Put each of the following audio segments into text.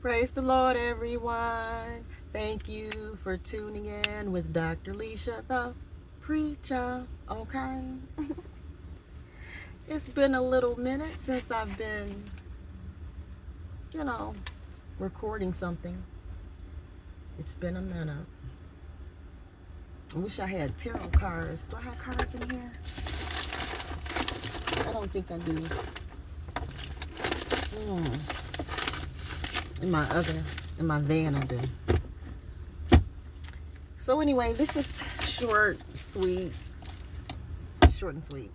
Praise the Lord, everyone. Thank you for tuning in with Dr. Lesia, the preacher. Okay. It's been a little minute since I've been, recording something. It's been a minute. I wish I had tarot cards. Do I have cards in here? I don't think I do. In my van I do. So anyway, this is short and sweet.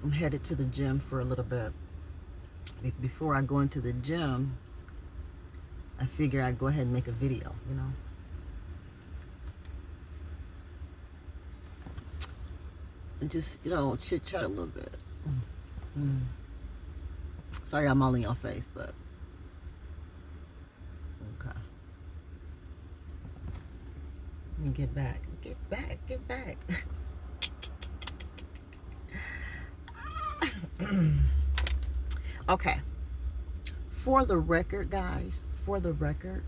I'm headed to the gym for a little bit. Before I go into the gym, I figure I'd go ahead and make a video, And just, chit chat a little bit. Sorry I'm all in your face, but okay. Let me get back. Okay. For the record, guys, for the record,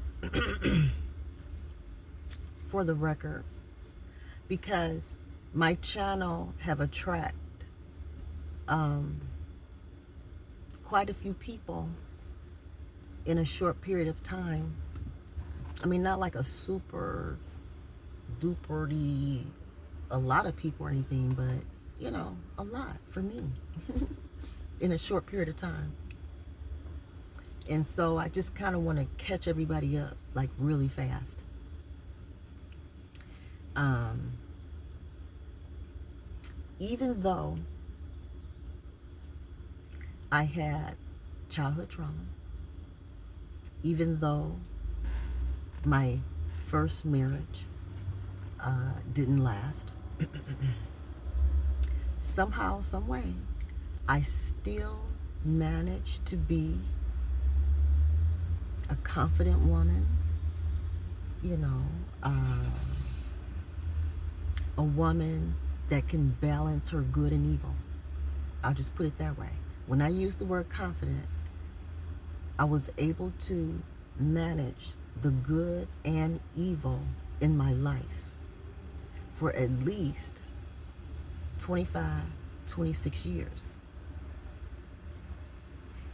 because my channel have attracted quite a few people in a short period of time. I mean, not like a super duper a lot of people or anything, but a lot for me in a short period of time. And so I just kind of want to catch everybody up like really fast. Even though I had childhood trauma, even though my first marriage didn't last, somehow, some way, I still managed to be a confident woman, a woman that can balance her good and evil. I'll just put it that way. When I use the word confident, I was able to manage the good and evil in my life for at least 25, 26 years.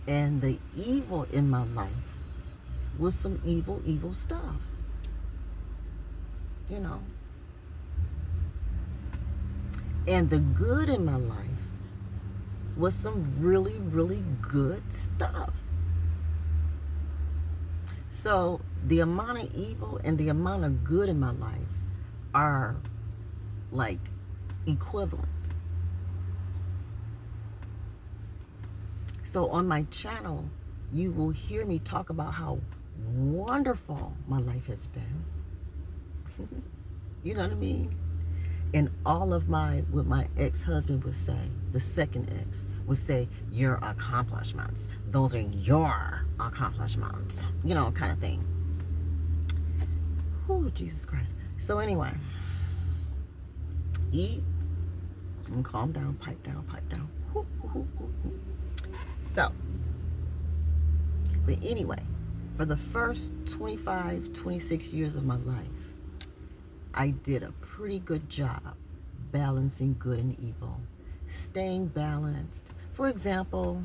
And the evil in my life was some evil stuff. And the good in my life was some really, really good stuff. So the amount of evil and the amount of good in my life are like equivalent. So on my channel, you will hear me talk about how wonderful my life has been. You know what I mean? And all of what my ex-husband would say, the second ex, would say, your accomplishments. Those are your accomplishments. Kind of thing. Oh, Jesus Christ. So anyway, eat and calm down, pipe down. So, but anyway, for the first 25, 26 years of my life, I did a pretty good job balancing good and evil, staying balanced. For example,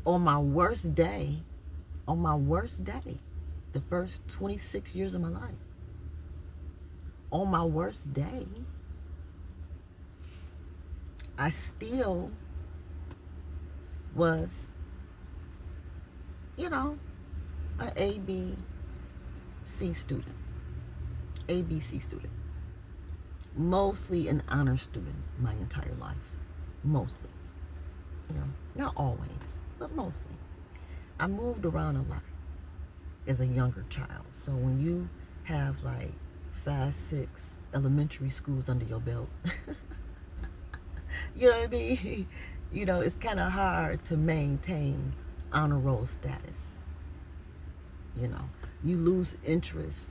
on my worst day, the first 26 years of my life, on my worst day, I still was, an ABC student. Mostly an honor student my entire life. Mostly. Not always, but mostly. I moved around a lot as a younger child. So when you have like 5, 6 elementary schools under your belt, you know what I mean? It's kind of hard to maintain honor roll status. You lose interest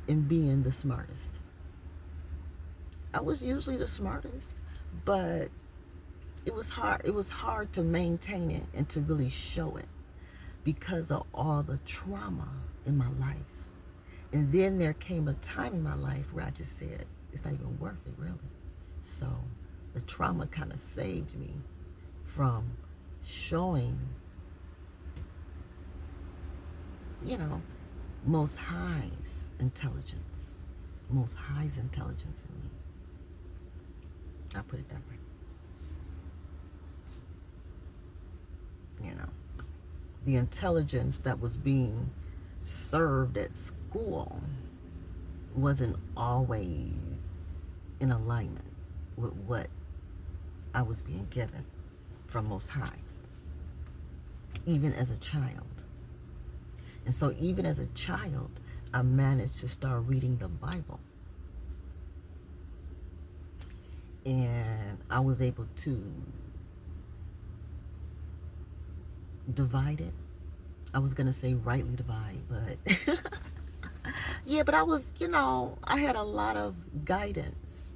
in being the smartest. I was usually the smartest, but it was hard to maintain it and to really show it. because of all the trauma in my life. And then there came a time in my life where I just said, it's not even worth it, really. So the trauma kind of saved me from showing, Most High's intelligence. Most High's intelligence in me. I'll put it that way. The intelligence that was being served at school wasn't always in alignment with what I was being given from Most High, even as a child. And so even as a child, I managed to start reading the Bible. And I was able to divide it. I was going to say rightly divide, but yeah, but I was, I had a lot of guidance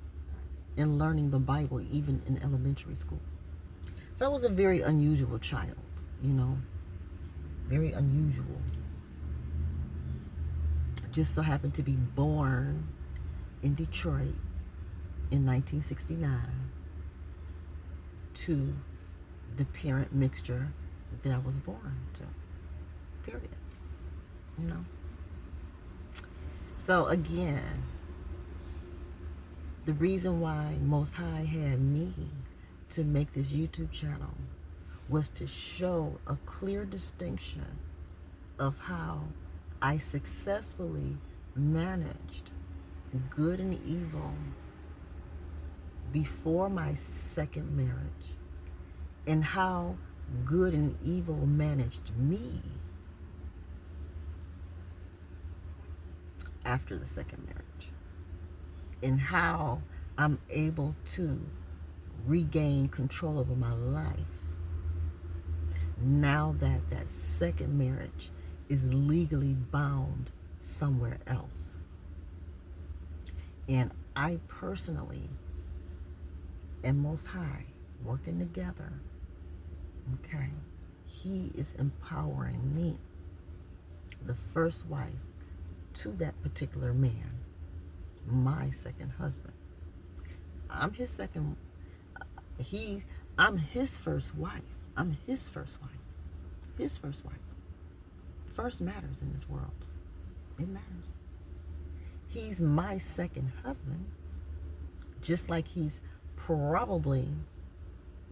in learning the Bible, even in elementary school. So I was a very unusual child, very unusual. Just so happened to be born in Detroit in 1969 to the parent mixture that I was born to, period. So again, the reason why Most High had me to make this YouTube channel was to show a clear distinction of how I successfully managed good and evil before my second marriage, and how good and evil managed me after the second marriage, and how I'm able to regain control over my life now that that second marriage is legally bound somewhere else. And I personally and Most High working together, okay? He is empowering me, the first wife to that particular man, my second husband. I'm his second, I'm his first wife. I'm his first wife. His first wife. First matters in this world. It matters. He's my second husband, just like he's probably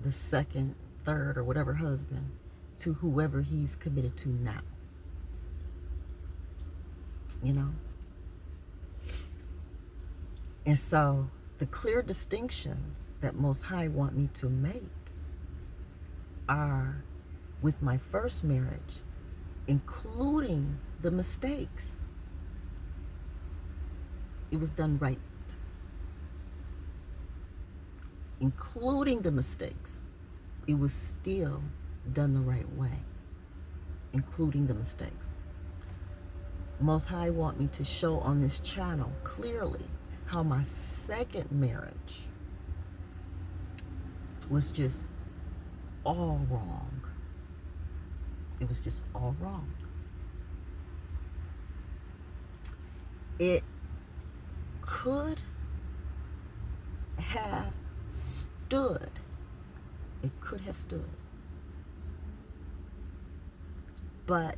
the second, third, or whatever husband to whoever he's committed to now. And so the clear distinctions that Most High want me to make are with my first marriage, including the mistakes. It was done right. Including the mistakes, it was still done the right way, including the mistakes. Most High want me to show on this channel clearly how my second marriage was just all wrong. It was just all wrong. It could have stood. It could have stood. But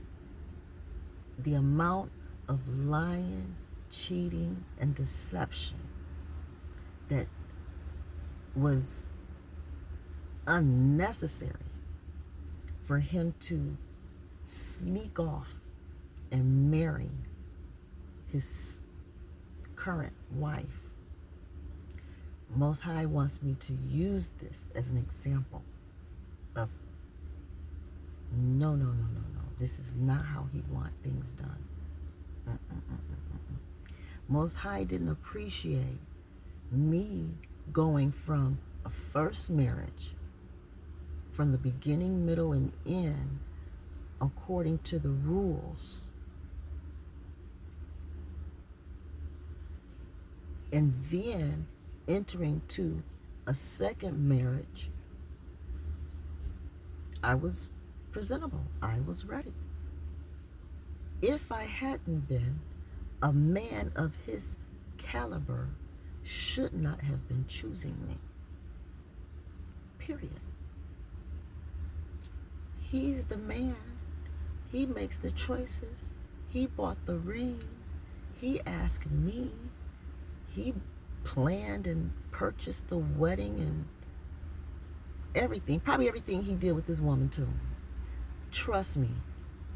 the amount of lying, cheating, and deception that was unnecessary for him to sneak off and marry his current wife. Most High wants me to use this as an example of no. This is not how he wants things done. Most High didn't appreciate me going from a first marriage, from the beginning, middle, and end, according to the rules, and then entering to a second marriage. I was presentable. I was ready. If I hadn't been, a man of his caliber should not have been choosing me. Period. He's the man. He makes the choices. He bought the ring. He asked me. He planned and purchased the wedding and everything. Probably everything he did with this woman too. Trust me,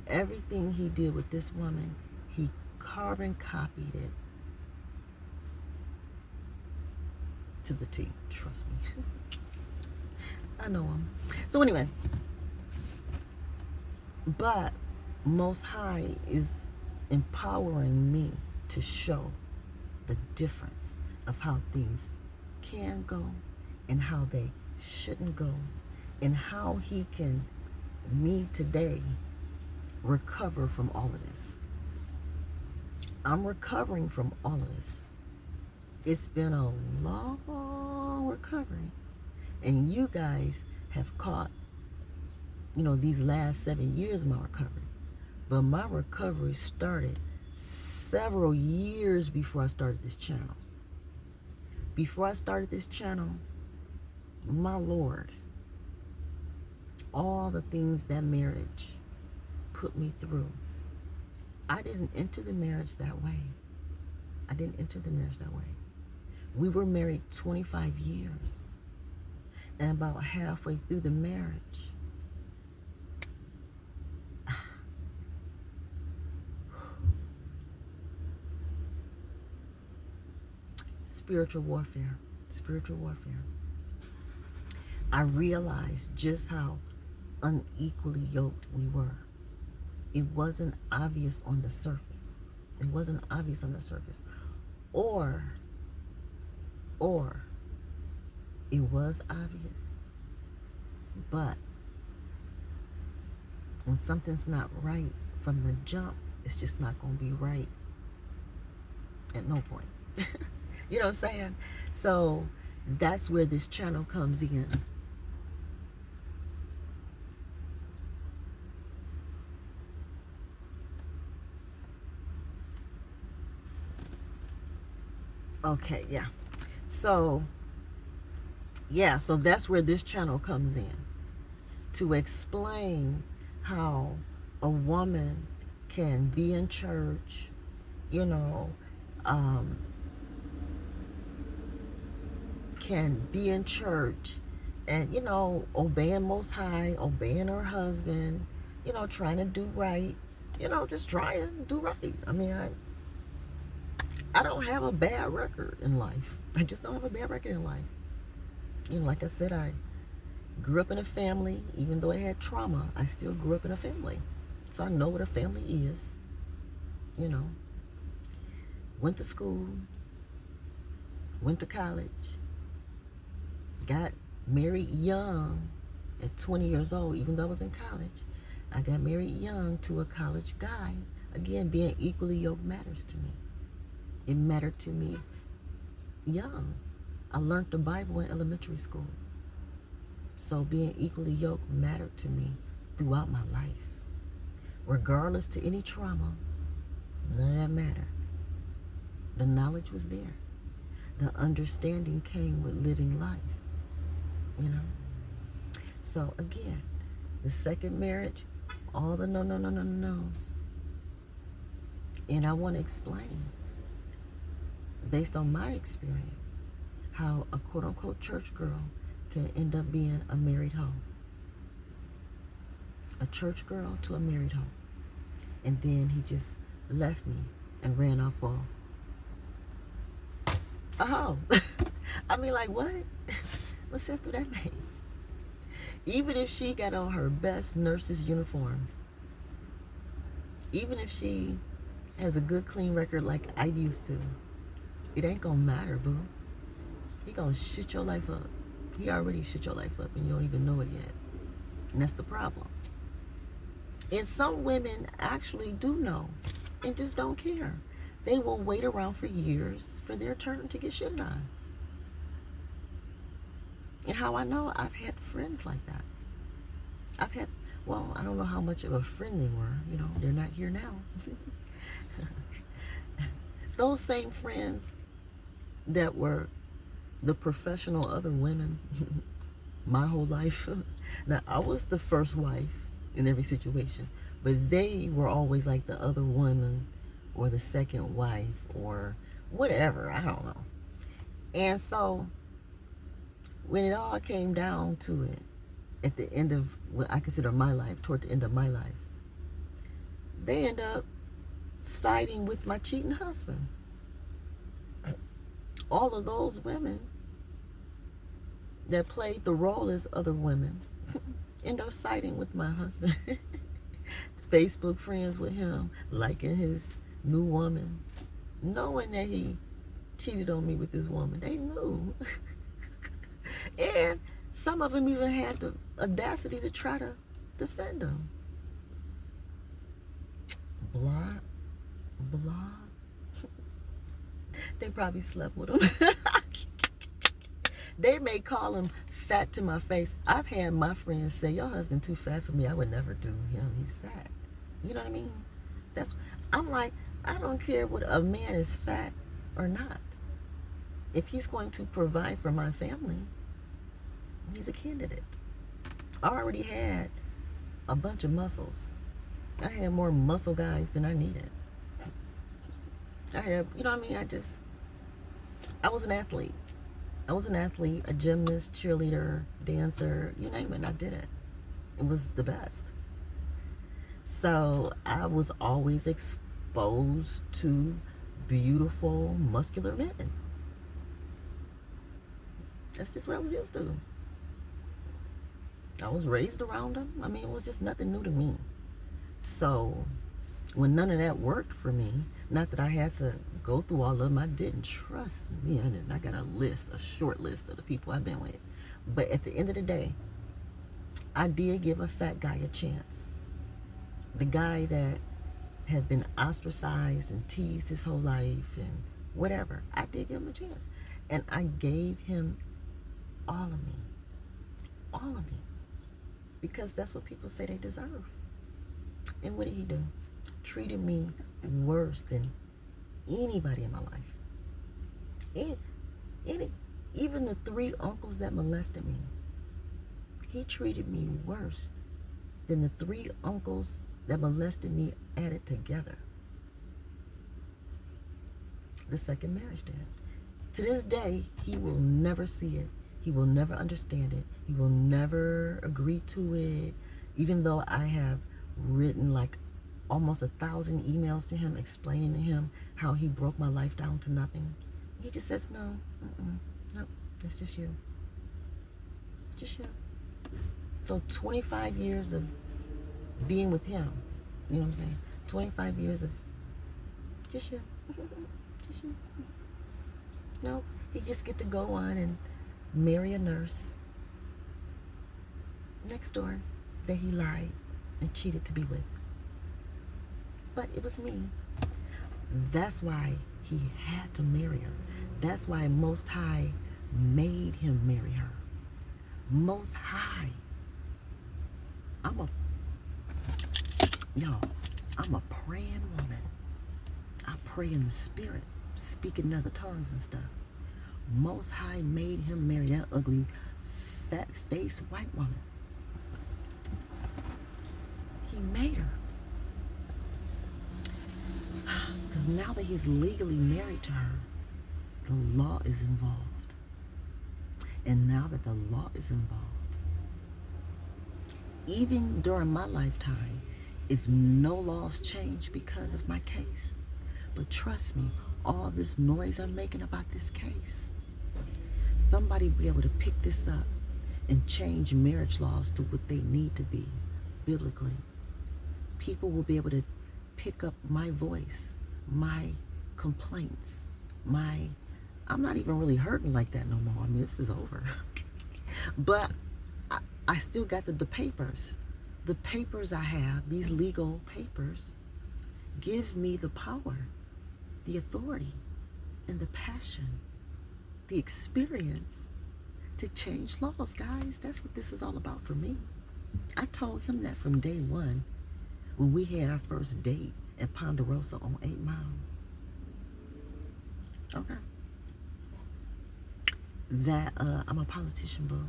everything he did with this woman, he carbon copied it to the T. Trust me. I know him. So anyway, but Most High is empowering me to show the difference of how things can go and how they shouldn't go, and how he can, me today, recover from all of this. I'm recovering from all of this. It's been a long recovery, and you guys have caught, these last 7 years of my recovery. But my recovery started several years before I started this channel. Before I started this channel, my Lord, all the things that marriage put me through, I didn't enter the marriage that way. I didn't enter the marriage that way. We were married 25 years. And about halfway through the marriage, spiritual warfare. I realized just how unequally yoked we were. It wasn't obvious on the surface. Or it was obvious. But when something's not right from the jump, it's just not going to be right at no point. You know what I'm saying? So that's where this channel comes in. Okay, yeah. So that's where this channel comes in, to explain how a woman can be in church, and, obeying Most High, obeying her husband, trying to do right, just trying to do right. I mean, I don't have a bad record in life. I just don't have a bad record in life. Like I said, I grew up in a family. Even though I had trauma, I still grew up in a family. So I know what a family is. Went to school, went to college, got married young at 20 years old. Even though I was in college, I got married young to a college guy. Again, being equally yoked matters to me. It mattered to me young. I learned the Bible in elementary school. So being equally yoked mattered to me throughout my life. Regardless to any trauma, none of that mattered. The knowledge was there. The understanding came with living life. So again, the second marriage, all the no's. And I want to explain, based on my experience, how a quote-unquote church girl can end up being a married hoe. A church girl to a married hoe. And then he just left me and ran off for a hoe. I mean, like, what? What sense do that make? Even if she got on her best nurse's uniform, even if she has a good, clean record like I used to, it ain't gonna matter, boo. He gonna shit your life up. He already shit your life up and you don't even know it yet. And that's the problem. And some women actually do know and just don't care. They will wait around for years for their turn to get shit on. And how I know, I've had friends like that. I've had Well, I don't know how much of a friend they were. You know, they're not here now. Those same friends that were the professional other women my whole life. Now, I was the first wife in every situation, but they were always like the other woman or the second wife or whatever. I don't know. And so when it all came down to it, at the end of what I consider my life, toward the end of my life, they end up siding with my cheating husband. All of those women that played the role as other women end up siding with my husband. Facebook friends with him, liking his new woman, knowing that he cheated on me with this woman. They knew. And some of them even had the audacity to try to defend him. Blah, blah. They probably slept with him. They may call him fat to my face. I've had my friends say, your husband too fat for me. I would never do him. He's fat. You know what I mean? I'm like, I don't care what a man is fat or not. If he's going to provide for my family, he's a candidate. I already had a bunch of muscles. I had more muscle guys than I needed. I had, you know what I mean? I was an athlete. I was an athlete, a gymnast, cheerleader, dancer, you name it, I did it. It was the best. So I was always exposed to beautiful, muscular men. That's just what I was used to. I was raised around them. I mean, it was just nothing new to me. So when none of that worked for me, not that I had to go through all of them, I didn't. Trust me, I didn't. I got a short list of the people I've been with. But at the end of the day, I did give a fat guy a chance. The guy that had been ostracized and teased his whole life and whatever, I did give him a chance. And I gave him all of me. All of me. Because that's what people say they deserve. And what did he do? Treated me worse than anybody in my life. Even the 3 uncles that molested me, he treated me worse than the 3 uncles that molested me added together. The second marriage did. To this day, he will never see it. He will never understand it. He will never agree to it. Even though I have written like almost 1,000 emails to him explaining to him how he broke my life down to nothing. He just says, no, no, that's just you. Just you. So 25 years of being with him, you know what I'm saying? 25 years of just you. Just you. No, he just get to go on and marry a nurse next door that he lied and cheated to be with. But it was me. That's why he had to marry her. That's why Most High made him marry her. Most High. I'm a praying woman. I pray in the spirit, speaking in other tongues and stuff. Most High made him marry that ugly, fat-faced white woman. He made her. Because now that he's legally married to her, the law is involved. And now that the law is involved, even during my lifetime, if no laws change because of my case, but trust me, all this noise I'm making about this case, somebody will be able to pick this up and change marriage laws to what they need to be biblically. People will be able to pick up my voice, my complaints, I'm not even really hurting like that no more. I mean, this is over. But I still got the papers. The papers I have, these legal papers, give me the power, the authority, and the passion, the experience to change laws, guys. That's what this is all about for me. I told him that from day one when we had our first date at Ponderosa on 8 Mile. Okay. That I'm a politician, boo.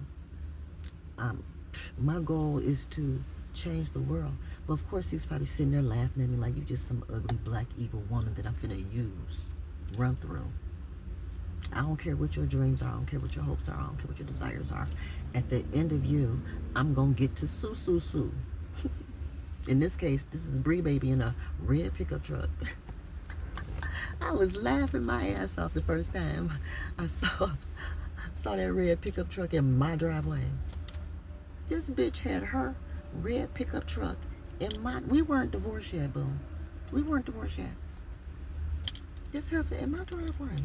My goal is to change the world. But of course he's probably sitting there laughing at me like you just some ugly black evil woman that I'm finna use, run through. I don't care what your dreams are. I don't care what your hopes are. I don't care what your desires are. At the end of you, I'm gonna get to sue. In this case, this is BRIBABY in a red pickup truck. I was laughing my ass off the first time I saw that red pickup truck in my driveway. This bitch had her red pickup truck in my. We weren't divorced yet, boo. We weren't divorced yet. This heifer in my driveway.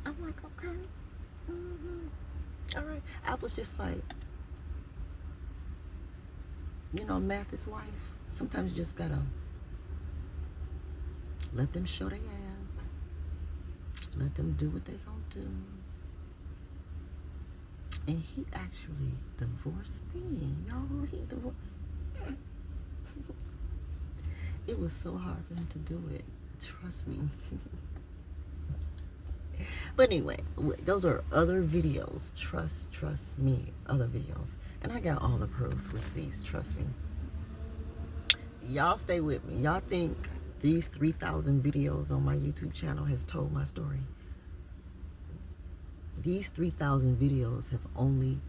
I'm like, okay. All right. I was just like, you know, Math's wife. Sometimes you just gotta let them show their ass. Let them do what they gonna do. And he actually divorced me, y'all. He divorced. It was so hard for him to do it. Trust me. But anyway, those are other videos. Trust me, other videos. And I got all the proof, receipts, trust me. Y'all stay with me. Y'all think these 3,000 videos on my YouTube channel has told my story? These 3,000 videos have only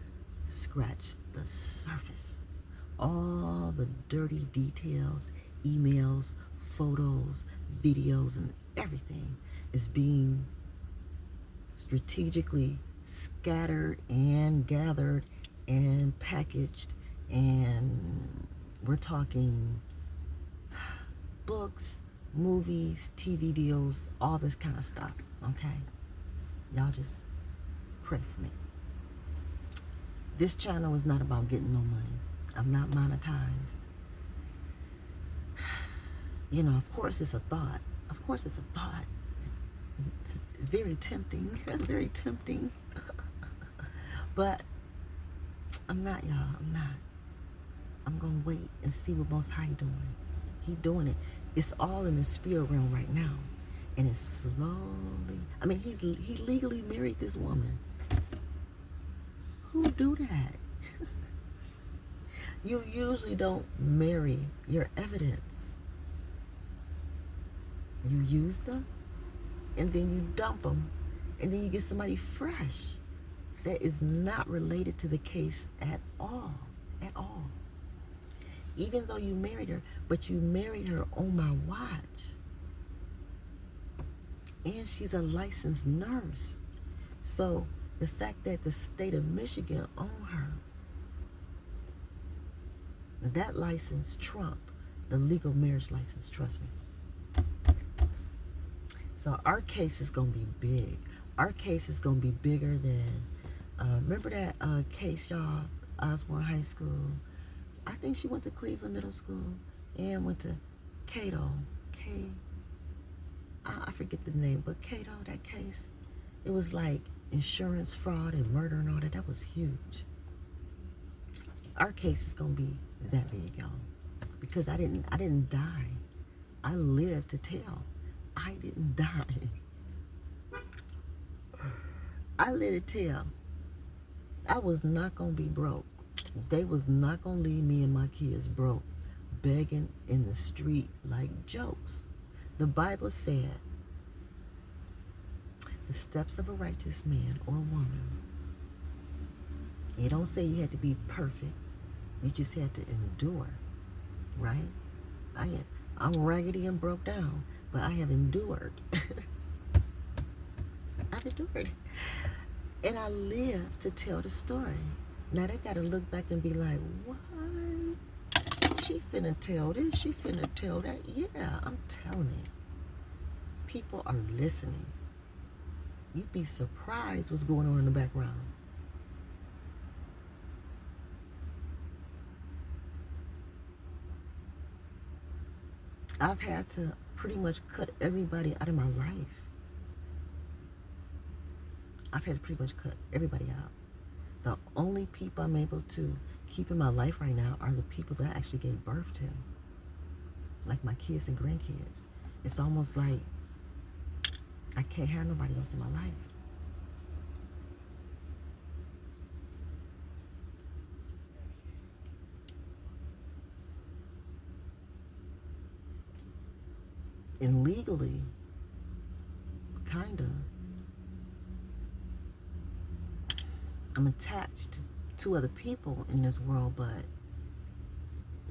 scratched the surface. All the dirty details, emails, photos, videos, and everything is being strategically scattered and gathered and packaged, and we're talking books, movies, TV deals, all this kind of stuff, okay? Y'all just pray for me. This channel is not about getting no money. I'm not monetized. You know, of course it's a thought. Of course it's a thought. It's very tempting, very tempting. But I'm not, y'all. I'm not. I'm gonna wait and see what Most High doing. He doing it. It's all in the spirit realm right now, and it's slowly. I mean, he legally married this woman. Who do that? You usually don't marry your evidence. You use them, and then you dump them, and then you get somebody fresh that is not related to the case at all. At all. Even though you married her, but you married her on my watch. And she's a licensed nurse. So the fact that the state of Michigan owned her, that license trump the legal marriage license, trust me. So our case is going to be big. Our case is going to be bigger than, remember that case, y'all, Osborne High School? I think she went to Cleveland Middle School and went to Cato. I forget the name, but Cato, that case, it was like insurance fraud and murder and all that. That was huge. Our case is going to be that big, y'all. Because I didn't die. I lived to tell. I didn't die. I lived to tell. I was not going to be broke. They was not going to leave me and my kids broke, begging in the street like jokes. The Bible said, the steps of a righteous man or woman. You don't say you had to be perfect. You just had to endure, right? I'm raggedy and broke down, but I have endured. I've endured. And I live to tell the story. Now they gotta look back and be like, what? She finna tell this, she finna tell that. Yeah, I'm telling you. People are listening. You'd be surprised what's going on in the background. I've had to pretty much cut everybody out of my life. I've had to pretty much cut everybody out. The only people I'm able to keep in my life right now are the people that I actually gave birth to, like my kids and grandkids. It's almost like I can't have nobody else in my life. And legally, kind of, I'm attached to two other people in this world, but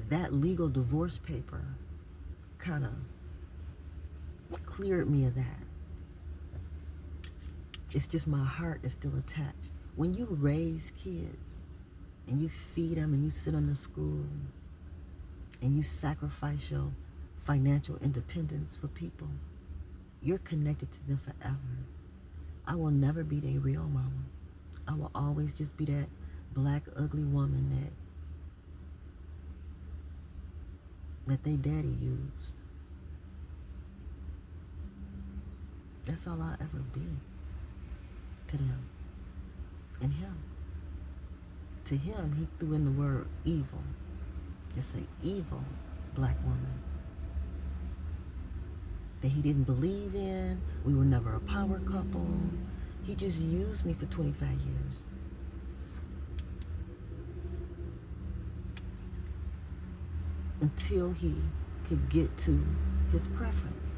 that legal divorce paper kind of cleared me of that. It's just my heart is still attached. When you raise kids and you feed them and you send them to school and you sacrifice your financial independence for people, you're connected to them forever. I will never be their real mama. I will always just be that black, ugly woman that they daddy used. That's all I'll ever be to them and him. To him, he threw in the word evil. Just an evil black woman that he didn't believe in. We were never a power couple. He just used me for 25 years. Until he could get to his preference.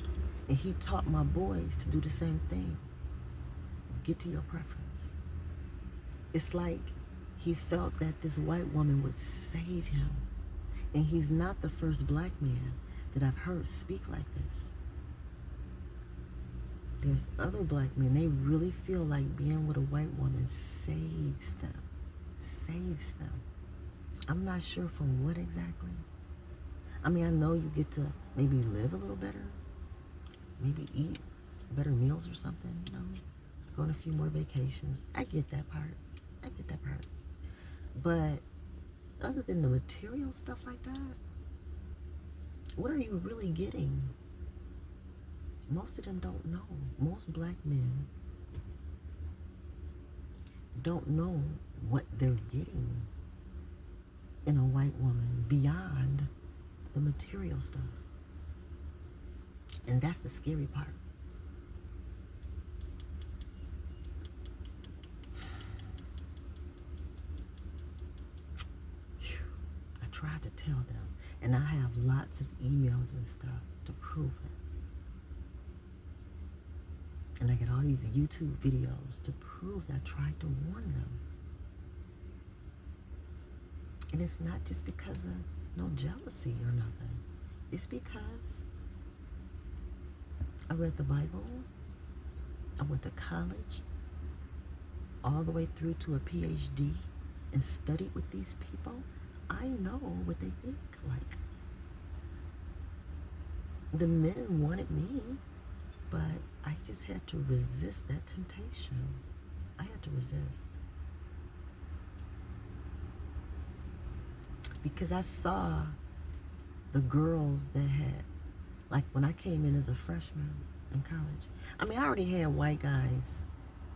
And he taught my boys to do the same thing. Get to your preference. It's like he felt that this white woman would save him. And he's not the first black man that I've heard speak like this. There's other black men, they really feel like being with a white woman saves them. Saves them. I'm not sure for what exactly. I mean, I know you get to maybe live a little better. Maybe eat better meals or something, you know. Go on a few more vacations. I get that part. I get that part. But other than the material stuff like that, what are you really getting? Most of them don't know. Most black men don't know what they're getting in a white woman beyond the material stuff. And that's the scary part. I tried to tell them, and I have lots of emails and stuff to prove it. And I get all these YouTube videos to prove that I tried to warn them. And it's not just because of no jealousy or nothing. It's because I read the Bible, I went to college, all the way through to a PhD, and studied with these people. I know what they think like. The men wanted me, but I just had to resist that temptation. I had to resist. Because I saw the girls that had, like when I came in as a freshman in college. I mean, I already had white guys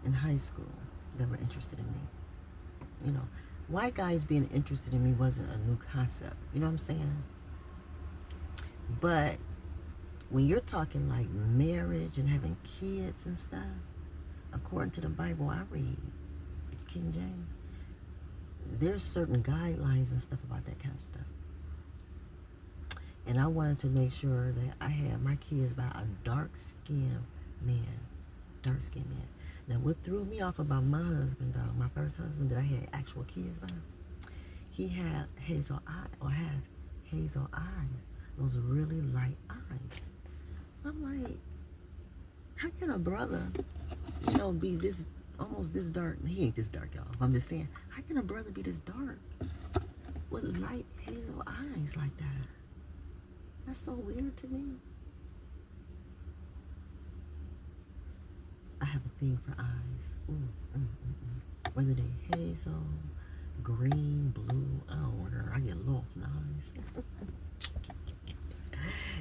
in high school that were interested in me. You know, white guys being interested in me wasn't a new concept. You know what I'm saying? But when you're talking like marriage and having kids and stuff, according to the Bible I read, King James, there's certain guidelines and stuff about that kind of stuff. And I wanted to make sure that I had my kids by a dark-skinned man. Dark-skinned man. Now, what threw me off about my husband, though, my first husband that I had actual kids by, he had hazel eye, or has hazel eyes. Those really light eyes. I'm like, how can a brother, you know, be this, almost this dark? He ain't this dark, y'all. I'm just saying, how can a brother be this dark with light hazel eyes like that? That's so weird to me. I have a thing for eyes. Whether they hazel, green, blue, I don't know. I get lost in eyes.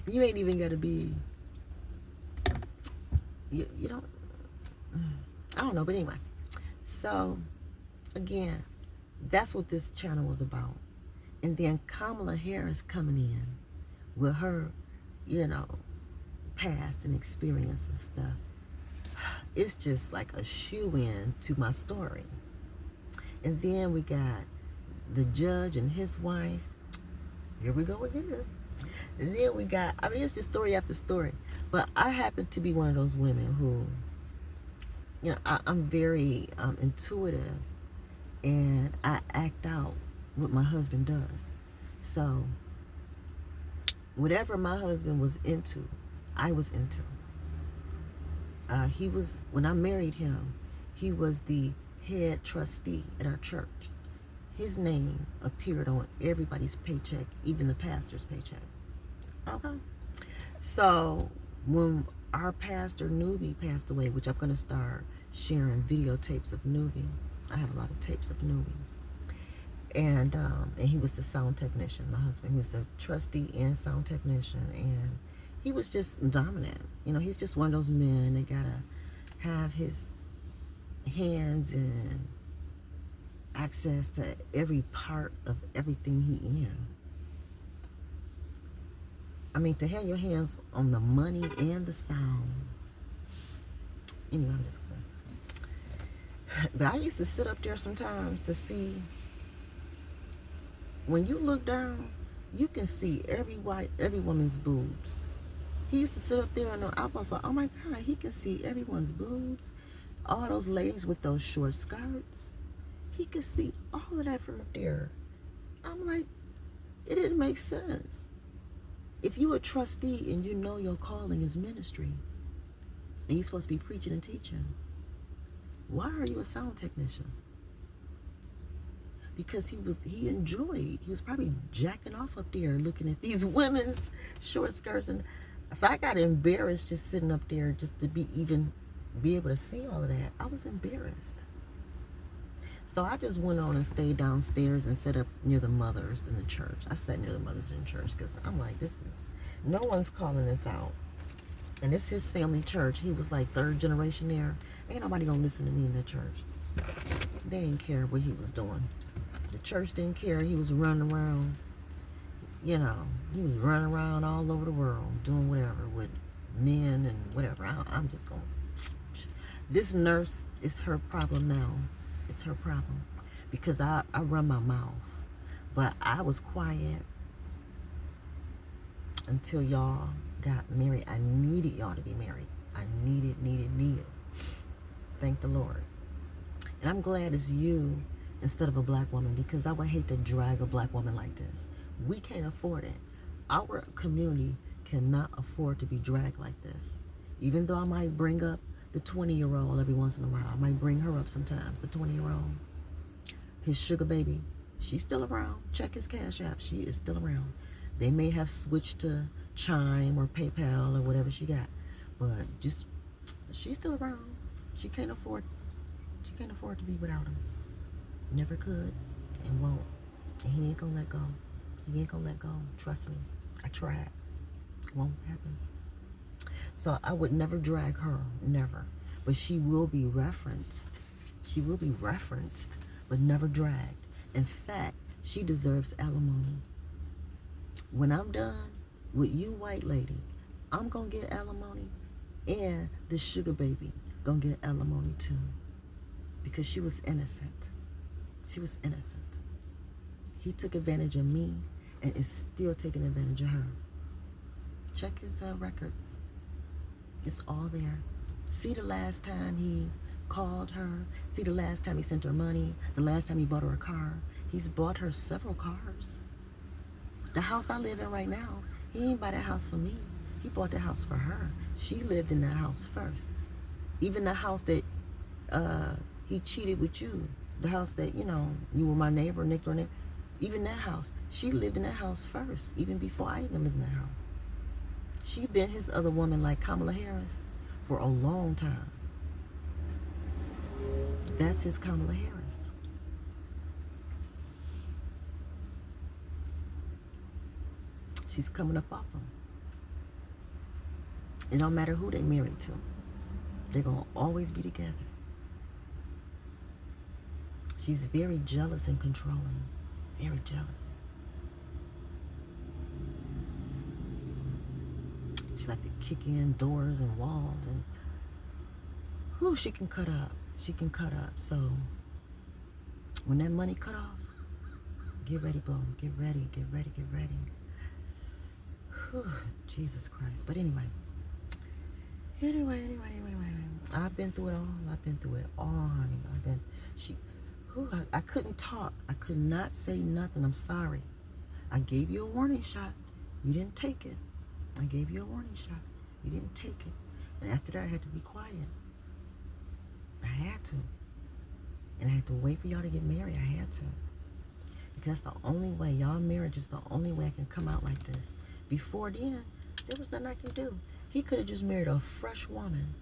You ain't even got to be, you don't, I don't know, but anyway. So, again, that's what this channel was about. And then Kamala Harris coming in with her, you know, past and experience and stuff. It's just like a shoe-in to my story. And then we got the judge and his wife. Here we go again. And then we got, I mean, it's just story after story. But I happen to be one of those women who, you know, I'm very intuitive, and I act out what my husband does. So whatever my husband was into, I was into. He was, when I married him, he was the head trustee at our church. His name appeared on everybody's paycheck, even the pastor's paycheck. Okay. So when our pastor Newbie passed away, which I'm going to start sharing videotapes of Newbie. I have a lot of tapes of Newbie. And he was the sound technician, my husband. He was the trustee and sound technician, and he was just dominant. You know, he's just one of those men that gotta have his hands and access to every part of everything he in. I mean, to have your hands on the money and the sound. Anyway, I'm just going. But I used to sit up there sometimes to see. When you look down, you can see every woman's boobs. He used to sit up there and I was like, oh my God, he can see everyone's boobs. All those ladies with those short skirts. He could see all of that from up there. I'm like, it didn't make sense. If you're a trustee and you know your calling is ministry, and you're supposed to be preaching and teaching, why are you a sound technician? Because he enjoyed, he was probably jacking off up there looking at these women's short skirts. And so I got embarrassed just sitting up there just to be able to see all of that. I was embarrassed. So I just went on and stayed downstairs and sat up near the mothers in the church. I sat near the mothers in church because I'm like, no one's calling this out. And it's his family church. He was like third generation there. Ain't nobody gonna listen to me in that church. They didn't care what he was doing. The church didn't care. He was running around, you know, he was running around all over the world doing whatever with men and whatever. I'm just going, this nurse is her problem now. It's her problem because I run my mouth. But I was quiet until y'all got married. I needed y'all to be married. I needed. Thank the Lord. And I'm glad it's you instead of a black woman, because I would hate to drag a black woman like this. We can't afford it. Our community cannot afford to be dragged like this. Even though I might bring up the 20-year-old every once in a while. I might bring her up sometimes, the 20-year-old. His sugar baby, she's still around. Check his Cash App. She is still around. They may have switched to Chime or PayPal or whatever she got. But just, she's still around. She can't afford to be without him. Never could and won't. And he ain't gonna let go. He ain't gonna let go. Trust me. I tried. Won't happen. So I would never drag her. Never. But she will be referenced. She will be referenced, but never dragged. In fact, she deserves alimony. When I'm done with you, white lady, I'm gonna get alimony, and the sugar baby gonna get alimony too. Because she was innocent. She was innocent. He took advantage of me and is still taking advantage of her. Check his records. It's all there. See the last time he called her. See the last time he sent her money. The last time he bought her a car. He's bought her several cars. The house I live in right now, he ain't buy that house for me. He bought the house for her. She lived in that house first. Even the house that he cheated with you. The house that, you know, you were my neighbor, next door neighbor. Even that house, she lived in that house first, even before I even lived in that house. She been his other woman like Kamala Harris for a long time. That's his Kamala Harris. She's coming up off him. It don't matter who they married to. They're going to always be together. She's very jealous and controlling. Very jealous. She like to kick in doors and walls, and whew, she can cut up. She can cut up. So when that money cut off, get ready, boo. Get ready, get ready, get ready. Whew, Jesus Christ. But anyway. Anyway. I've been through it all. I've been through it all, honey. I couldn't talk. I could not say nothing. I'm sorry. I gave you a warning shot. You didn't take it. I gave you a warning shot. You didn't take it. And after that, I had to be quiet. I had to. And I had to wait for y'all to get married. I had to. Because that's the only way. Y'all marriage is the only way I can come out like this. Before then, there was nothing I could do. He could have just married a fresh woman.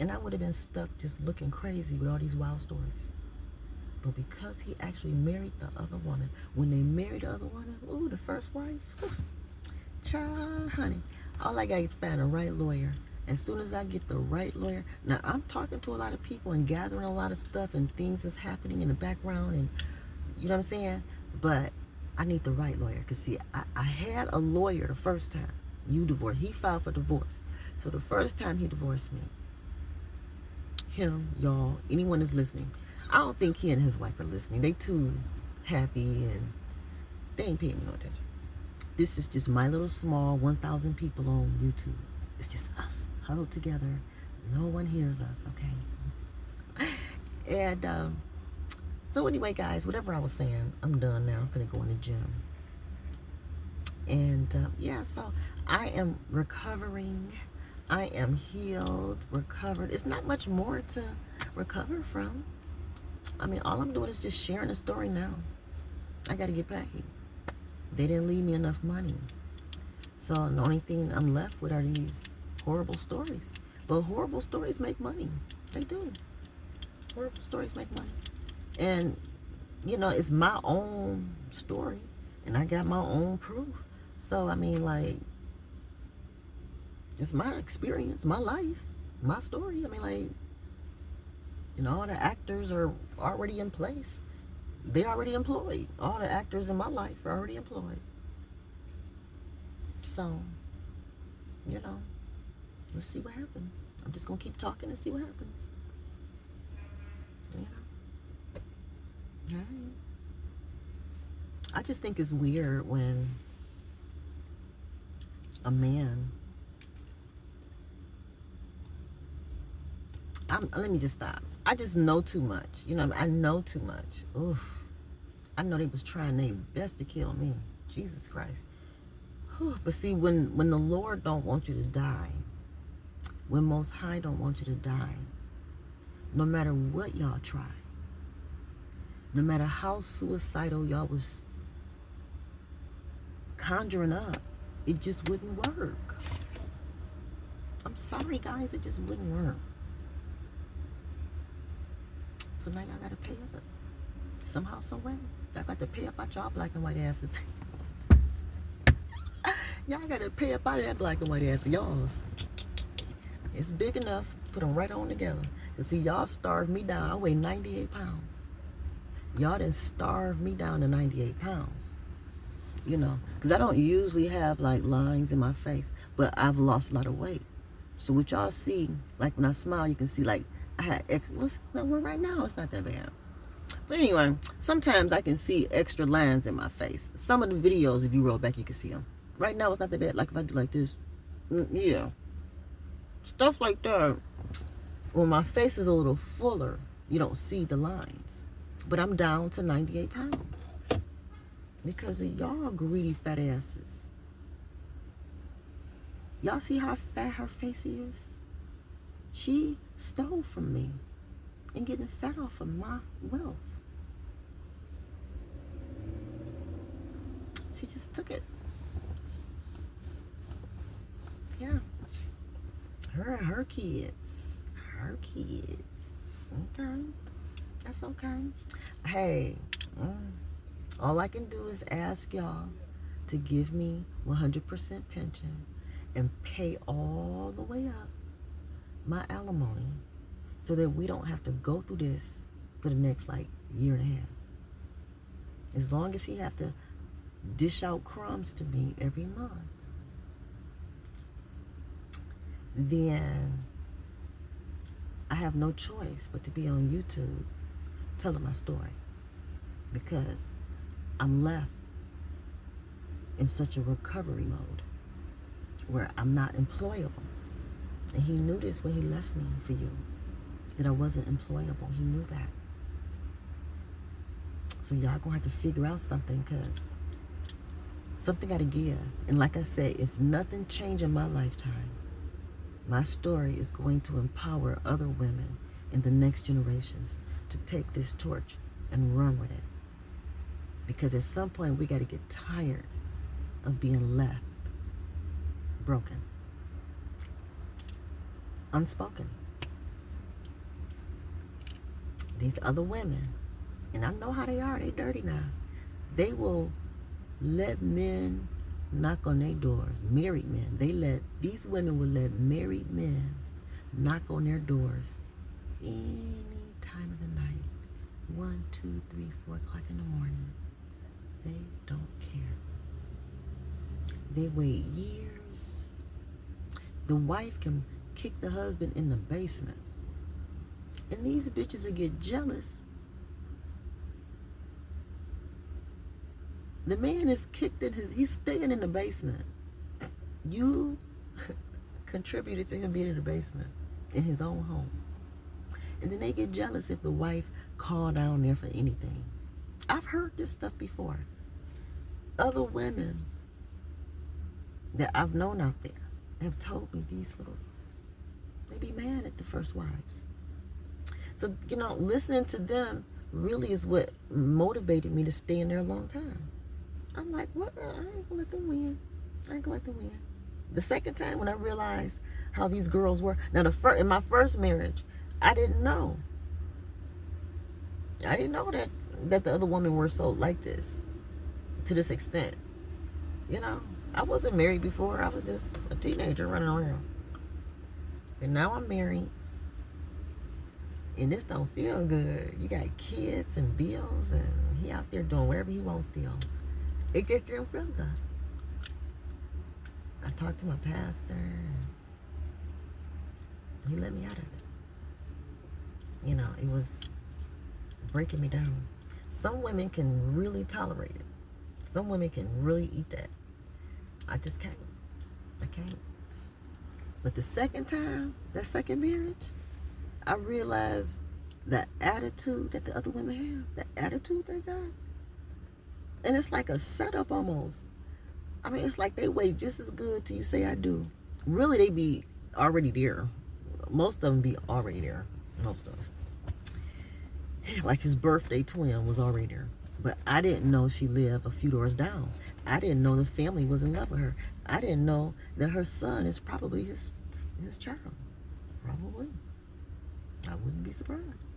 And I would have been stuck just looking crazy with all these wild stories. But because he actually married the other woman, when they married the other woman, ooh, the first wife, child, honey, all I got to find the right lawyer. As soon as I get the right lawyer, now I'm talking to a lot of people and gathering a lot of stuff and things that's happening in the background, and you know what I'm saying? But I need the right lawyer. Because see, I had a lawyer the first time you divorced. He filed for divorce. So the first time he divorced me, him, y'all, anyone that's listening, I don't think he and his wife are listening. They too happy and they ain't paying me no attention. This is just my little small 1,000 people on YouTube. It's just us huddled together. No one hears us, okay? And so anyway, guys, whatever I was saying, I'm done now. I'm gonna go in the gym. And yeah, so I am recovering. I am healed, recovered. It's not much more to recover from. I mean, all I'm doing is just sharing a story now. I got to get paid. They didn't leave me enough money. So the only thing I'm left with are these horrible stories. But horrible stories make money. They do. Horrible stories make money. And, you know, it's my own story. And I got my own proof. So, I mean, like, it's my experience, my life, my story. I mean, like, you know, all the actors are already in place. They're already employed. All the actors in my life are already employed. So, you know, let's see what happens. I'm just going to keep talking and see what happens. You know? All right. I just think it's weird when a man... let me just stop. I just know too much. You know, I know too much. Oof. I know they was trying their best to kill me. Jesus Christ. Whew. But see, when the Lord don't want you to die, when Most High don't want you to die, no matter what y'all try, no matter how suicidal y'all was conjuring up, it just wouldn't work. I'm sorry, guys. It just wouldn't work. So now y'all gotta pay up. Somehow, some way. Y'all got to pay up out y'all black and white asses. Y'all gotta pay up out of that black and white ass of y'all's. It's big enough. Put them right on together. Cause see, y'all starved me down. I weigh 98 pounds. Y'all didn't starve me down to 98 pounds. You know, because I don't usually have like lines in my face, but I've lost a lot of weight. So what y'all see, like when I smile, you can see like I had extra. Well, right now it's not that bad. But anyway, sometimes I can see extra lines in my face. Some of the videos, if you roll back, you can see them. Right now it's not that bad. Like if I do like this, yeah, stuff like that. When my face is a little fuller, you don't see the lines. But I'm down to 98 pounds because of y'all greedy fat asses. Y'all see how fat her face is? She stole from me and getting fat off of my wealth. She just took it. Yeah. Her kids. Her kids. Okay. That's okay. Hey, all I can do is ask y'all to give me 100% pension and pay all the way up my alimony so that we don't have to go through this for the next like year and a half. As long as he have to dish out crumbs to me every month, then I have no choice but to be on YouTube telling my story, because I'm left in such a recovery mode where I'm not employable. And he knew this when he left me for you, that I wasn't employable. He knew that. So y'all gonna have to figure out something, because something gotta give. And like I said, if nothing change in my lifetime, my story is going to empower other women in the next generations to take this torch and run with it. Because at some point we gotta get tired of being left broken, unspoken. These other women, and I know how they are, they dirty now. They will let men knock on their doors, married men. These women will let married men knock on their doors any time of the night. 1, 2, 3, 4 o'clock in the morning. They don't care. They wait years. The wife can kick the husband in the basement. And these bitches will get jealous. The man is kicked in he's staying in the basement. You contributed to him being in the basement in his own home. And then they get jealous if the wife called down there for anything. I've heard this stuff before. Other women that I've known out there have told me they be mad at the first wives. So, listening to them really is what motivated me to stay in there a long time. I'm like, what? I ain't gonna let them win. The second time when I realized how these girls were. Now, in my first marriage, I didn't know. that the other women were so like this, to this extent. I wasn't married before. I was just a teenager running around. And now I'm married. And this don't feel good. You got kids and bills, and he out there doing whatever he wants still. It just didn't feel good. I talked to my pastor, and he let me out of it. It was breaking me down. Some women can really tolerate it. Some women can really eat that. I just can't. I can't. But the second time, that second marriage, I realized the attitude that the other women have, the attitude they got. And it's like a setup almost. I mean, it's like they wait just as good till you say I do. Really, they be already there. Most of them be already there. Most of them. Like his birthday twin was already there. But I didn't know she lived a few doors down. I didn't know the family was in love with her. I didn't know that her son is probably his child. Probably. I wouldn't be surprised.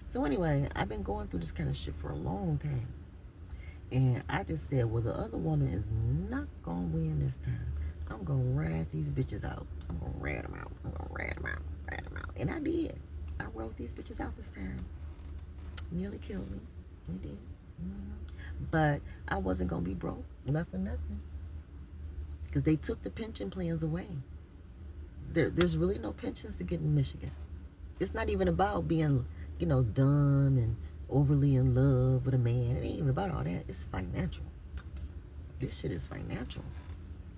So anyway, I've been going through this kind of shit for a long time. And I just said, well, the other woman is not going to win this time. I'm going to rat these bitches out. I'm going to rat them out. And I did. I wrote these bitches out this time. Nearly killed me. It did. But I wasn't going to be broke, left for nothing. Because they took the pension plans away. There's really no pensions to get in Michigan. It's not even about being, dumb and overly in love with a man. It ain't even about all that. It's financial. This shit is financial.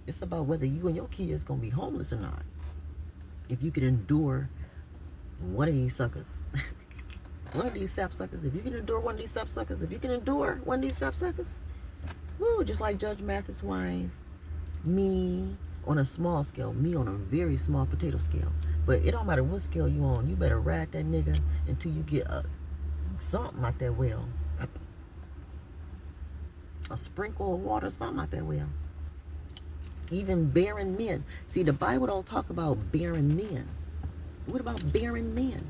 It's about whether you and your kids gonna be homeless or not. If you can endure one of these suckers. One of these sapsuckers. If you can endure one of these sapsuckers. Woo, just like Judge Mathis' wife. Me on a small scale. Me on a very small potato scale. But it don't matter what scale you on. You better ride that nigga until you get something out that well. A sprinkle of water, something out that well. Even barren men. See, the Bible don't talk about barren men. What about barren men?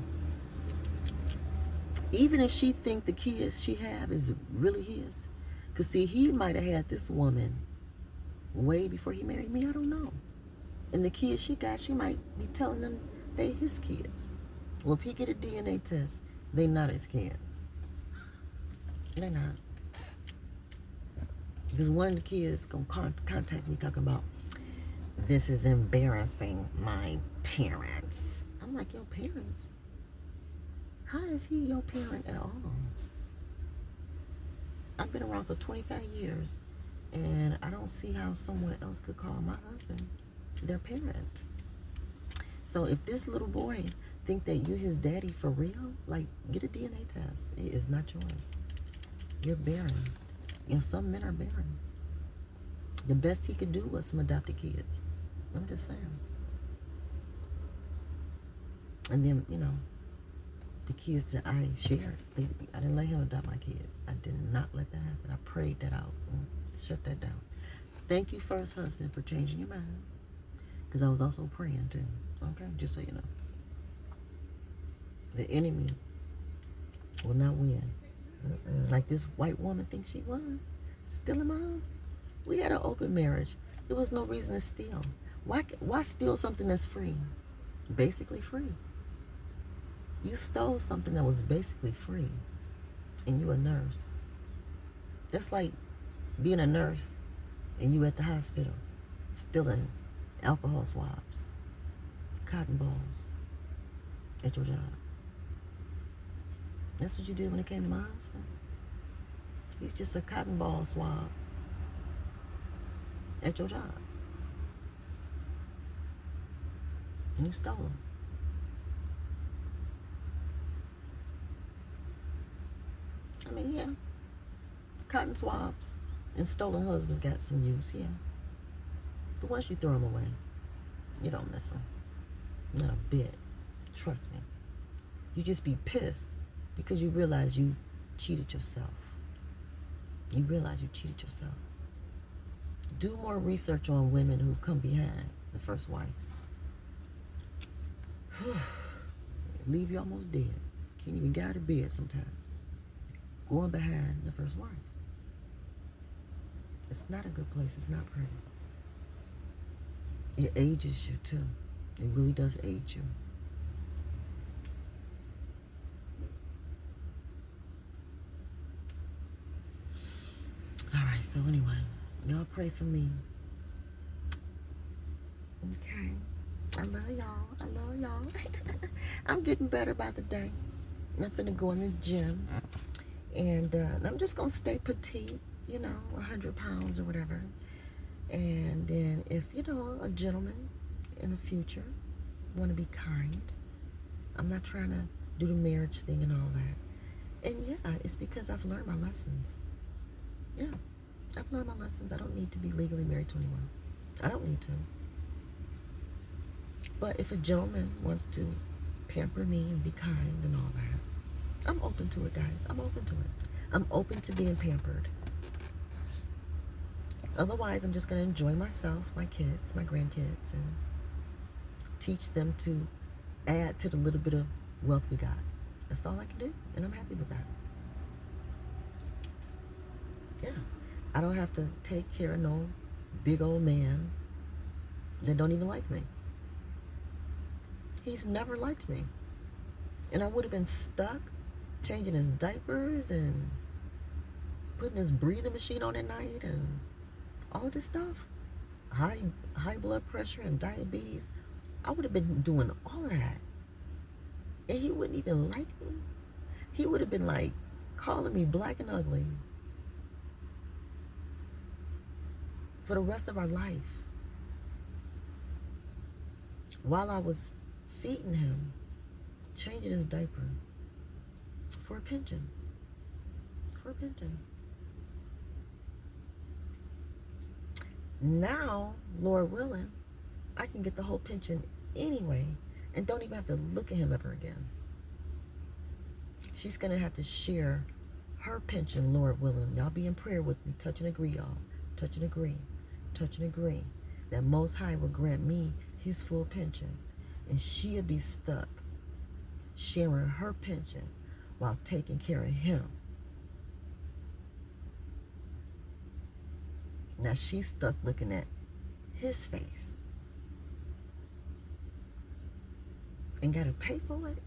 Even if she think the kids she have is really his. Because see, he might have had this woman way before he married me? I don't know. And the kids she got, she might be telling them they his kids. Well, if he get a DNA test, they not his kids. They're not. Because one of the kids gonna contact me talking about, this is embarrassing my parents. I'm like, your parents? How is he your parent at all? I've been around for 25 years, and I don't see how someone else could call my husband their parent. So if this little boy think that you his daddy for real, like, get a DNA test. It is not yours. You're barren. You know, some men are barren. The best he could do was some adopted kids. I'm just saying. And then, you know, the kids that I shared, I didn't let him adopt my kids. I did not let that happen. I prayed that out. Shut that down. Thank you, first husband, for changing your mind. Because I was also praying too. Okay, just so you know. The enemy will not win. Like this white woman thinks she won. Stealing my husband. We had an open marriage. There was no reason to steal. Why steal something that's free? Basically free. You stole something that was basically free. And you a nurse. That's like being a nurse and you at the hospital stealing alcohol swabs, cotton balls at your job. That's what you did when it came to my husband. He's just a cotton ball swab at your job. You stole him. I mean, yeah. Cotton swabs and stolen husbands got some use, yeah. But once you throw them away, you don't miss them. Not a bit. Trust me. You just be pissed because you realize you cheated yourself. You realize you cheated yourself. Do more research on women who come behind the first wife. Leave you almost dead. Can't even get out of bed sometimes. Going behind the first wife. It's not a good place. It's not pretty. It ages you too. It really does age you. All right, so anyway, y'all pray for me. Okay. I love y'all. I love y'all. I'm getting better by the day. I'm finna go in the gym. And I'm just going to stay petite, you know, 100 pounds or whatever. And then if, you know, a gentleman in the future want to be kind, I'm not trying to do the marriage thing and all that. And yeah, it's because I've learned my lessons. Yeah, I've learned my lessons. I don't need to be legally married to anyone. I don't need to. But if a gentleman wants to pamper me and be kind and all that, I'm open to it, guys. I'm open to it. I'm open to being pampered. Otherwise, I'm just going to enjoy myself, my kids, my grandkids, and teach them to add to the little bit of wealth we got. That's all I can do, and I'm happy with that. Yeah. I don't have to take care of no big old man that don't even like me. He's never liked me. And I would have been stuck changing his diapers and putting his breathing machine on at night and all of this stuff. High blood pressure and diabetes. I would have been doing all of that. And he wouldn't even like me. He would have been like calling me black and ugly for the rest of our life. While I was feeding him, changing his diaper for a pension. For a pension. Now, Lord willing, I can get the whole pension anyway and don't even have to look at him ever again. She's going to have to share her pension, Lord willing. Y'all be in prayer with me. Touch and agree, y'all. Touch and agree. Touch and agree. That Most High will grant me his full pension. And she'll be stuck sharing her pension while taking care of him. Now she's stuck looking at his face and got to pay for it.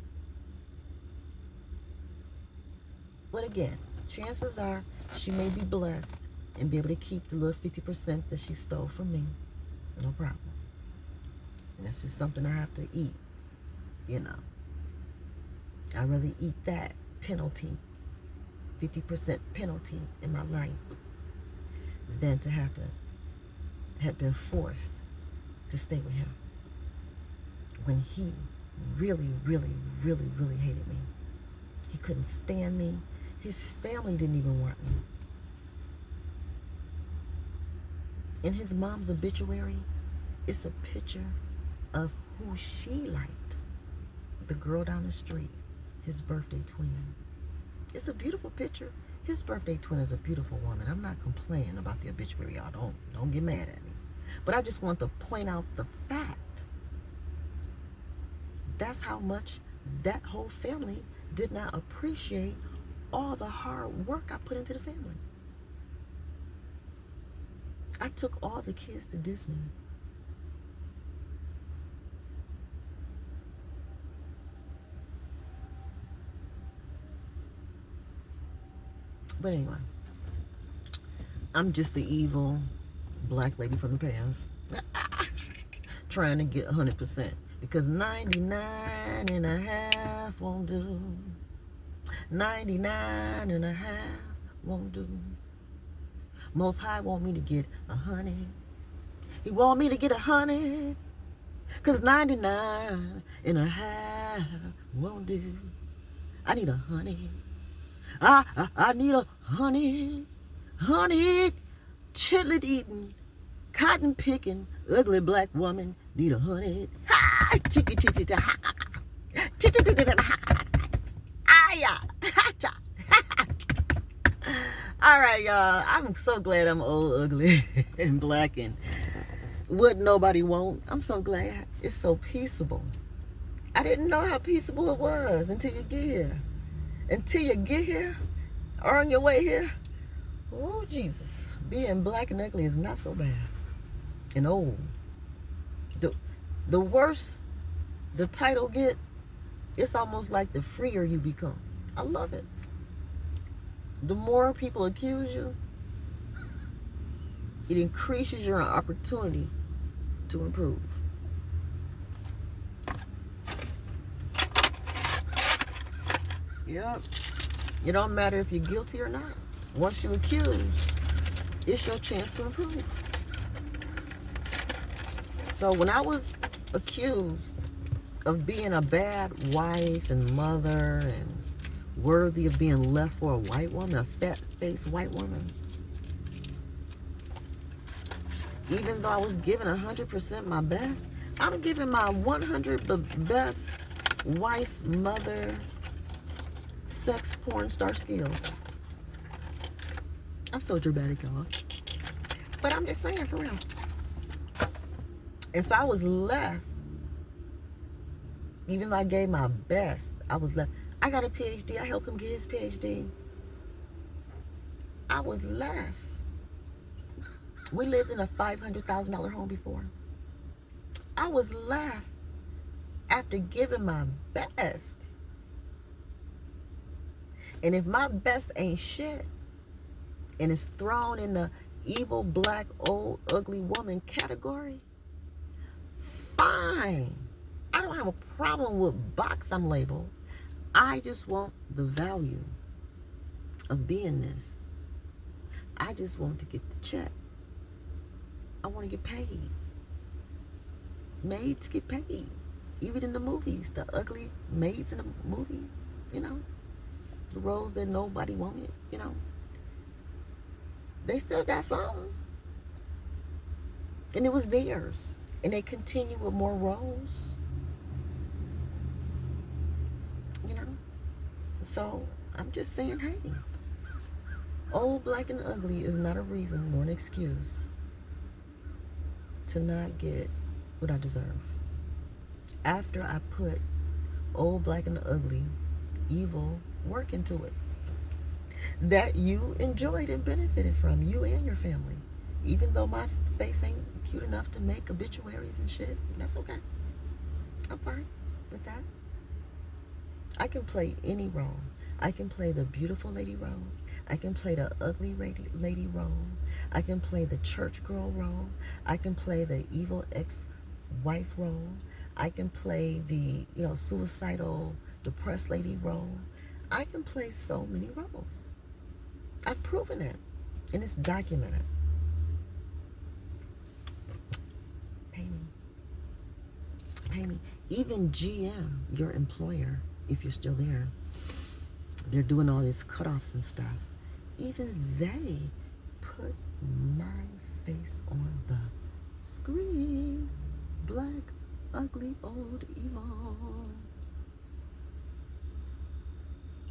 But again, chances are she may be blessed and be able to keep the little 50% that she stole from me. No problem. And that's just something I have to eat, you know. I'd rather eat that penalty, 50% penalty in my life, than to have been forced to stay with him when he really, really, really, really hated me. He couldn't stand me. His family didn't even want me. In his mom's obituary, it's a picture of who she liked. The girl down the street, his birthday twin. It's a beautiful picture. His birthday twin is a beautiful woman. I'm not complaining about the obituary, y'all. Don't get mad at me. But I just want to point out the fact. That's how much that whole family did not appreciate all the hard work I put into the family. I took all the kids to Disney. But anyway, I'm just the evil black lady from the past trying to get 100% because 99.5 won't do. 99.5 won't do. Most High want me to get 100. He want me to get 100 because 99.5 won't do. I need 100. I need 100 chitlet eating, cotton picking, ugly black woman. Need 100. All right, y'all. I'm so glad I'm old, ugly, and black, and what nobody want. I'm so glad it's so peaceable. I didn't know how peaceable it was until you get here. Until you get here, or on your way here, oh Jesus, being black and ugly is not so bad. And old. The worse the title get, it's almost like the freer you become. I love it. The more people accuse you, it increases your opportunity to improve. Yep. It don't matter if you're guilty or not. Once you're accused, it's your chance to improve. So when I was accused of being a bad wife and mother and worthy of being left for a white woman, a fat-faced white woman, even though I was giving 100% my best, I'm giving my 100 the best wife, mother, sex porn star skills. I'm so dramatic, y'all. But I'm just saying, for real. And so I was left, even though I gave my best, I was left. I got a PhD. I helped him get his PhD. I was left. We lived in a $500,000 home before. I was left after giving my best. And if my best ain't shit and is thrown in the evil, black, old, ugly woman category, fine. I don't have a problem with box I'm labeled. I just want the value of being this. I just want to get the check. I want to get paid. Maids get paid. Even in the movies, the ugly maids in the movie, you know, the roles that nobody wanted, you know, they still got something. And it was theirs. And they continue with more roles. You know? So, I'm just saying, hey, old, black, and ugly is not a reason nor an excuse to not get what I deserve. After I put old, black, and ugly, evil work into it that you enjoyed and benefited from, you and your family. Even though my face ain't cute enough to make obituaries and shit, that's okay. I'm fine with that. I can play any role. I can play the beautiful lady role. I can play the ugly lady role. I can play the church girl role. I can play the evil ex-wife role. I can play the, suicidal, depressed lady role. I can play so many roles. I've proven it, and it's documented. Pay me. Pay me. Even GM, your employer, if you're still there, they're doing all these cutoffs and stuff. Even they put my face on the screen. Black, ugly, old, evil.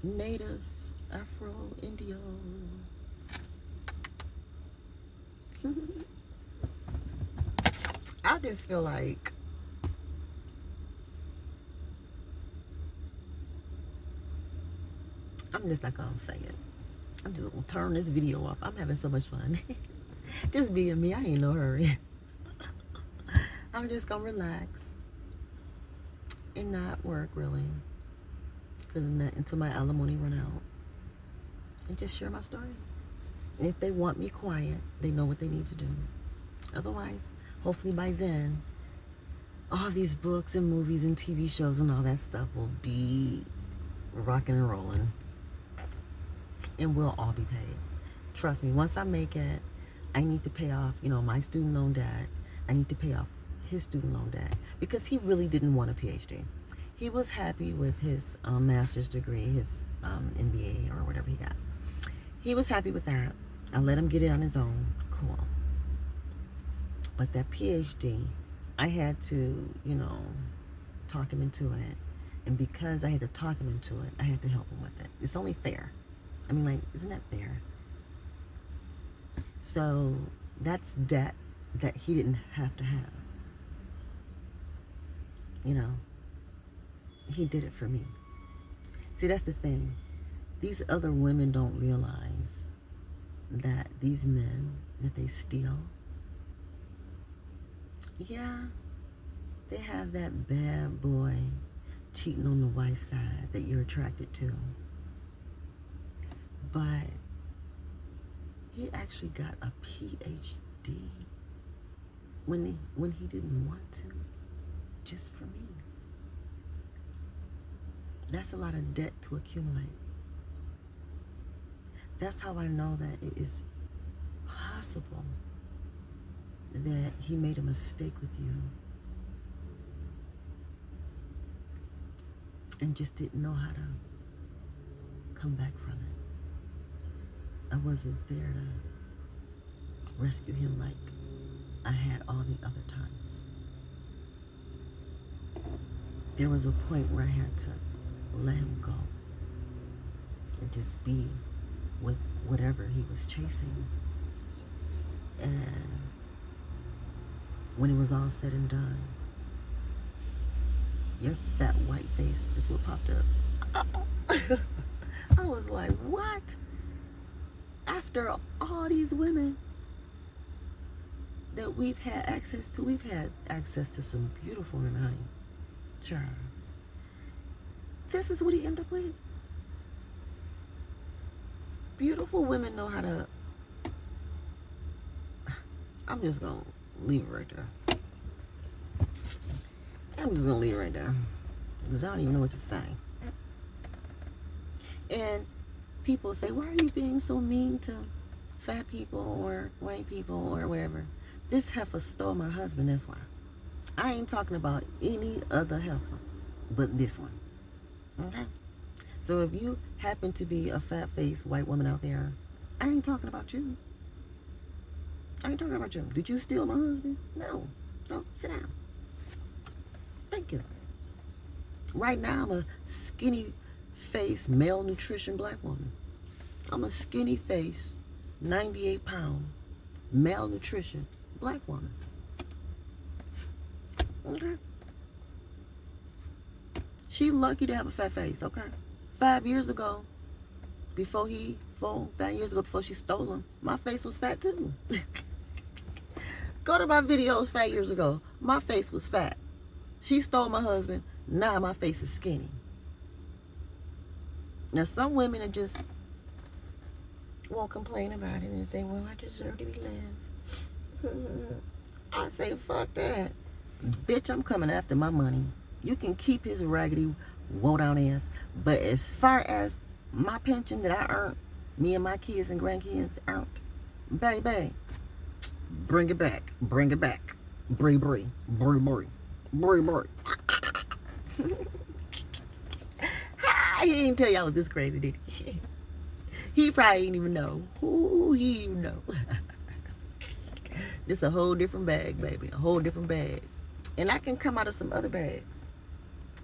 Native, Afro, Indio. I just feel like I'm just not gonna say it. I'm just gonna turn this video off. I'm having so much fun. Just being me, I ain't no hurry. I'm just gonna relax and not work really until my alimony run out, and just share my story. And if they want me quiet, they know what they need to do. Otherwise, hopefully by then, all these books and movies and TV shows and all that stuff will be rocking and rolling, and we'll all be paid. Trust me, once I make it, I need to pay off, my student loan debt. I need to pay off his student loan debt, because he really didn't want a PhD. He was happy with his master's degree, his MBA or whatever he got. He was happy with that. I let him get it on his own. Cool. But that PhD, I had to, talk him into it. And because I had to talk him into it, I had to help him with it. It's only fair. I mean, like, isn't that fair? So that's debt that he didn't have to have. He did it for me. See, that's the thing. These other women don't realize that these men that they steal, yeah, they have that bad boy cheating on the wife's side that you're attracted to. But he actually got a PhD when he didn't want to, just for me. That's a lot of debt to accumulate. That's how I know that it is possible that he made a mistake with you and just didn't know how to come back from it. I wasn't there to rescue him like I had all the other times. There was a point where I had to let him go and just be with whatever he was chasing. And when it was all said and done, your fat white face is what popped up. I was like, what? After all these women that we've had access to some beautiful women, honey. Charles. This is what he ended up with. Beautiful women know how to... I'm just going to leave it right there. I'm just going to leave it right there. Because I don't even know what to say. And people say, why are you being so mean to fat people or white people or whatever? This heifer stole my husband, that's why. I ain't talking about any other heifer but this one. Okay? So if you happen to be a fat-faced white woman out there, I ain't talking about you. I ain't talking about you. Did you steal my husband? No. So sit down. Thank you. Right now, I'm a skinny-faced, malnutrition black woman. I'm a skinny-faced, 98-pound, malnutrition black woman. Okay? She lucky to have a fat face, okay? 5 years ago, before she stole him, my face was fat too. Go to my videos 5 years ago. My face was fat. She stole my husband. Now my face is skinny. Now some women are just won't complain about it and say, well, I deserve to be loved. I say, fuck that. Bitch, I'm coming after my money. You can keep his raggedy, woe-down ass. But as far as my pension that I earned, me and my kids and grandkids earned, baby, bring it back. Bring it back. Bree. Bree. He didn't tell you I was this crazy, did he? He probably didn't even know. Ooh, he didn't even know. This a whole different bag, baby. A whole different bag. And I can come out of some other bags.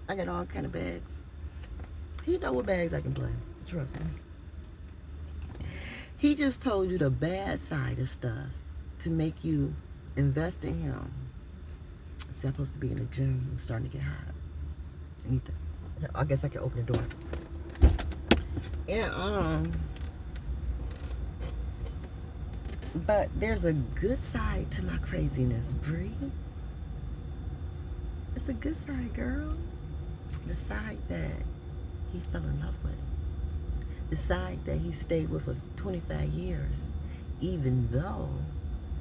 I got all kind of bags. He know what bags I can play. Trust me. He just told you the bad side of stuff to make you invest in him. It's supposed to be in the gym. I'm starting to get hot. I guess I can open the door. And but there's a good side to my craziness, Bree. It's a good side, girl. The side that he fell in love with. The side that he stayed with for 25 years, even though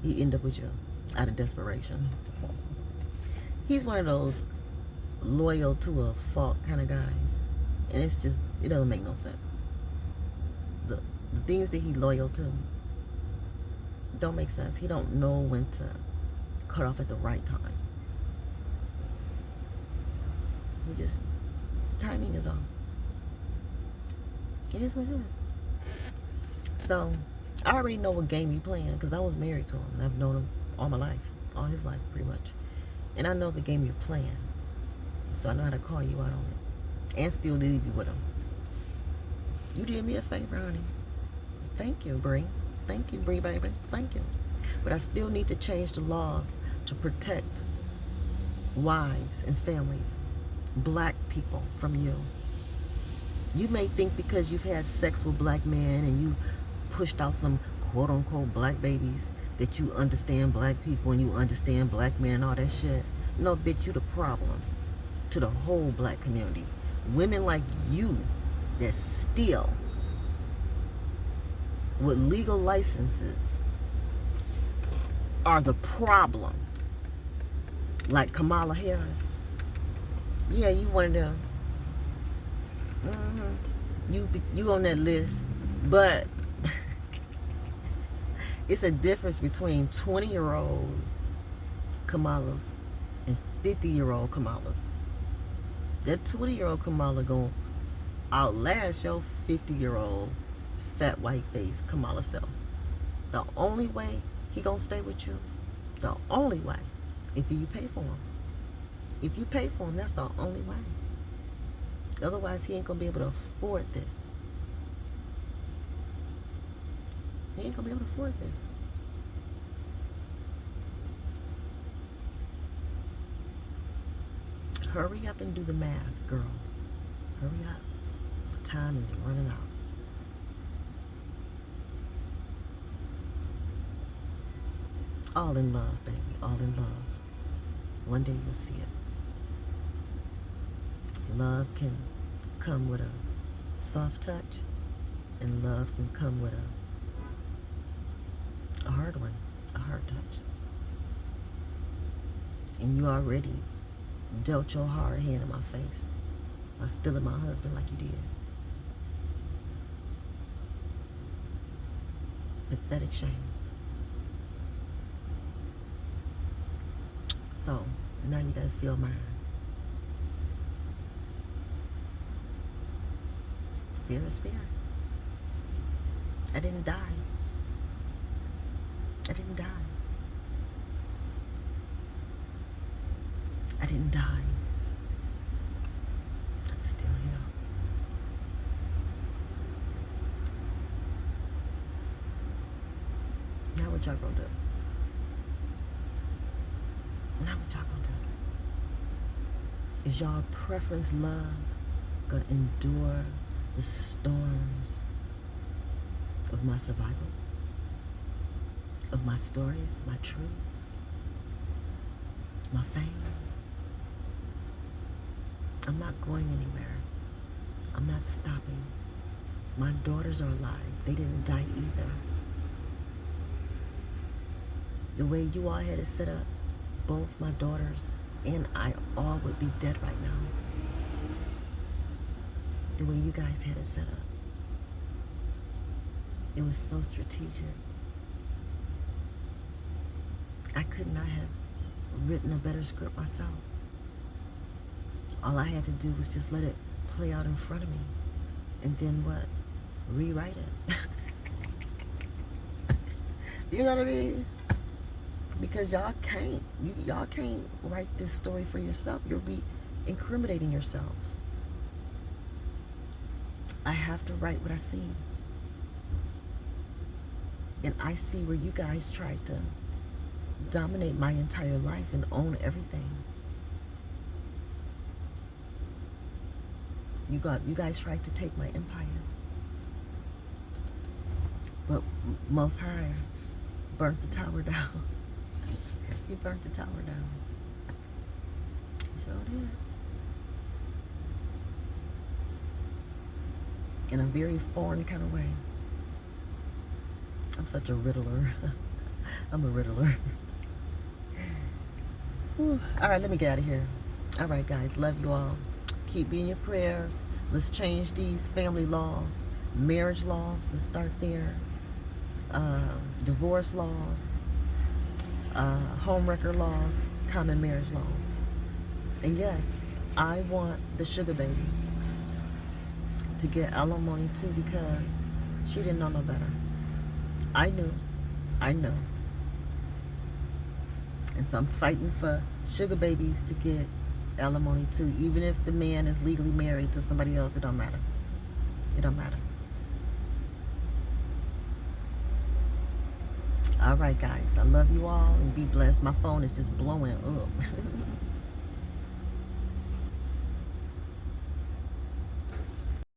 he ended up with you out of desperation. He's one of those loyal to a fault kind of guys. And it's just, it doesn't make no sense. The things that he's loyal to don't make sense. He don't know when to cut off at the right time. He just, timing is off. It is what it is. So, I already know what game you playing because I was married to him. And I've known him all my life. All his life, pretty much. And I know the game you're playing. So I know how to call you out on it. And still leave you with him. You did me a favor, honey. Thank you, Bree. Thank you, Bree, baby. Thank you. But I still need to change the laws to protect wives and families, black people, from you. You may think because you've had sex with black men and you pushed out some quote-unquote black babies that you understand black people and you understand black men and all that shit. No, bitch, you the problem to the whole black community. Women like you that steal with legal licenses are the problem. Like Kamala Harris. Yeah, you one of them. You on that list. But it's a difference between 20-year-old Kamalas and 50-year-old Kamalas. That 20-year-old Kamala gonna outlast your 50-year-old fat white face Kamala self. The only way he gonna stay with you, the only way, if you pay for him. If you pay for him, that's the only way. Otherwise, he ain't gonna be able to afford this. He ain't gonna be able to afford this. Hurry up and do the math, girl. Hurry up. Time is running out. All in love, baby. All in love. One day you'll see it. Love can come with a soft touch, and love can come with a hard one, a hard touch. And you already dealt your hard hand in my face by stealing my husband like you did. Pathetic shame. So, now you gotta feel mine. Fear is fear. I didn't die. I didn't die. I didn't die. I'm still here. Now what y'all gonna do? Now what y'all gonna do? Is y'all preference love gonna endure the storms of my survival? Of my stories, my truth? my fame. I'm not going anywhere. I'm not stopping. My daughters are alive. They didn't die either. The way you all had it set up, both my daughters and I all would be dead right now. The way you guys had it set up. It was so strategic. I could not have written a better script myself. All I had to do was just let it play out in front of me. And then what? Rewrite it. You know what I mean? Because y'all can't write this story for yourself. You'll be incriminating yourselves. I have to write what I see. And I see where you guys tried to dominate my entire life and own everything. You guys tried to take my empire. But Most High burnt the tower down. He burnt the tower down. He sure did. In a very foreign kind of way. I'm such a riddler. I'm a riddler. Whew. All right, let me get out of here. All right, guys, love you all. Keep me in your prayers. Let's change these family laws, marriage laws. Let's start there. Divorce laws, HomeWrecker laws, common marriage laws. And yes, I want the sugar baby to get alimony too, because she didn't know no better. I knew. And so I'm fighting for sugar babies to get alimony too. Even if the man is legally married to somebody else, it don't matter. It don't matter. All right, guys. I love you all and be blessed. My phone is just blowing up.